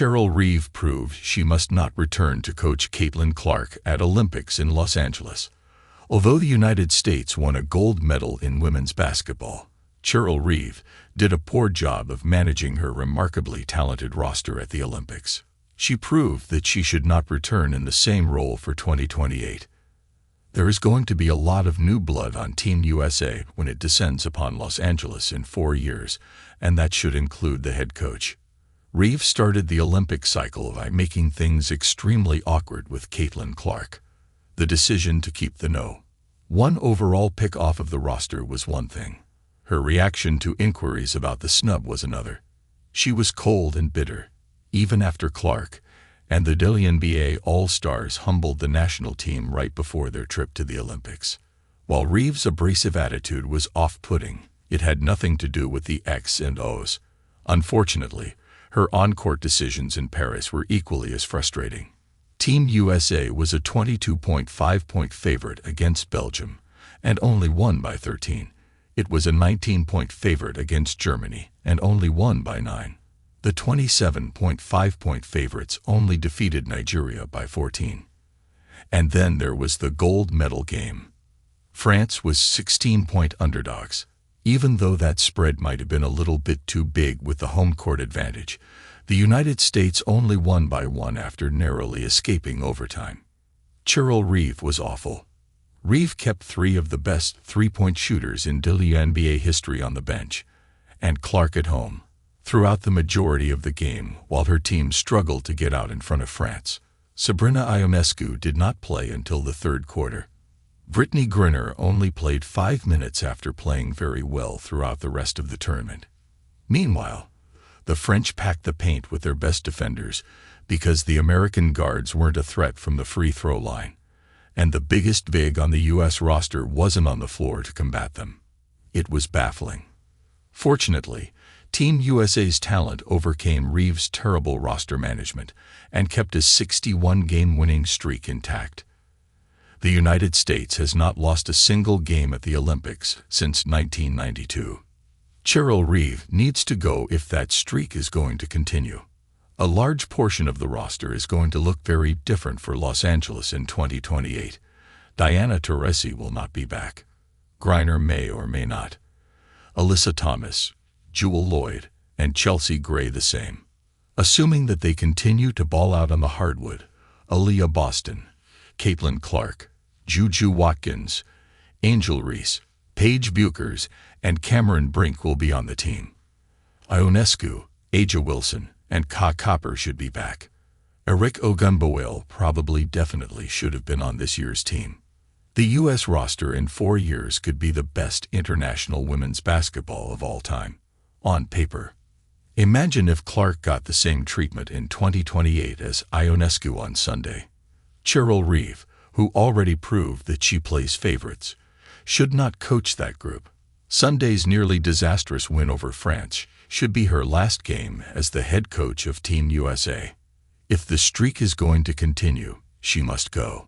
Cheryl Reeve proved she must not return to coach Caitlin Clark at Olympics in Los Angeles. Although the United States won a gold medal in women's basketball, Cheryl Reeve did a poor job of managing her remarkably talented roster at the Olympics. She proved that she should not return in the same role for 2028. There is going to be a lot of new blood on Team USA when it descends upon Los Angeles in 4 years, and that should include the head coach. Reeve started the Olympic cycle by making things extremely awkward with Caitlin Clark. The decision to keep the No. 1 overall pick off of the roster was one thing. Her reaction to inquiries about the snub was another. She was cold and bitter, even after Clark and the WNBA All-Stars humbled the national team right before their trip to the Olympics. While Reeve's abrasive attitude was off-putting, it had nothing to do with the X's and O's. Unfortunately, her on-court decisions in Paris were equally as frustrating. Team USA was a 22.5-point favorite against Belgium and only won by 13. It was a 19-point favorite against Germany and only won by 9. The 27.5-point favorites only defeated Nigeria by 14. And then there was the gold medal game. France was 16-point underdogs. Even though that spread might have been a little bit too big with the home court advantage, the United States only won by 1 after narrowly escaping overtime. Cheryl Reeve was awful. Reeve kept 3 of the best three-point shooters in WNBA history on the bench, and Clark at home throughout the majority of the game while her team struggled to get out in front of France. Sabrina Ionescu did not play until the third quarter. Brittany Griner only played 5 minutes after playing very well throughout the rest of the tournament. Meanwhile, the French packed the paint with their best defenders because the American guards weren't a threat from the free throw line, and the biggest big on the U.S. roster wasn't on the floor to combat them. It was baffling. Fortunately, Team USA's talent overcame Reeve's terrible roster management and kept his 61-game winning streak intact. The United States has not lost a single game at the Olympics since 1992. Cheryl Reeve needs to go if that streak is going to continue. A large portion of the roster is going to look very different for Los Angeles in 2028. Diana Taurasi will not be back. Griner may or may not. Alyssa Thomas, Jewel Lloyd, and Chelsea Gray the same. Assuming that they continue to ball out on the hardwood, Aaliyah Boston, Caitlin Clark, Juju Watkins, Angel Reese, Paige Buchers, and Cameron Brink will be on the team. Ionescu, Aja Wilson, and Ka Copper should be back. Eric Ogunbowale definitely should have been on this year's team. The U.S. roster in 4 years could be the best international women's basketball of all time. On paper. Imagine if Clark got the same treatment in 2028 as Ionescu on Sunday. Cheryl Reeve, who already proved that she plays favorites, should not coach that group. Sunday's nearly disastrous win over France should be her last game as the head coach of Team USA. If the streak is going to continue, she must go.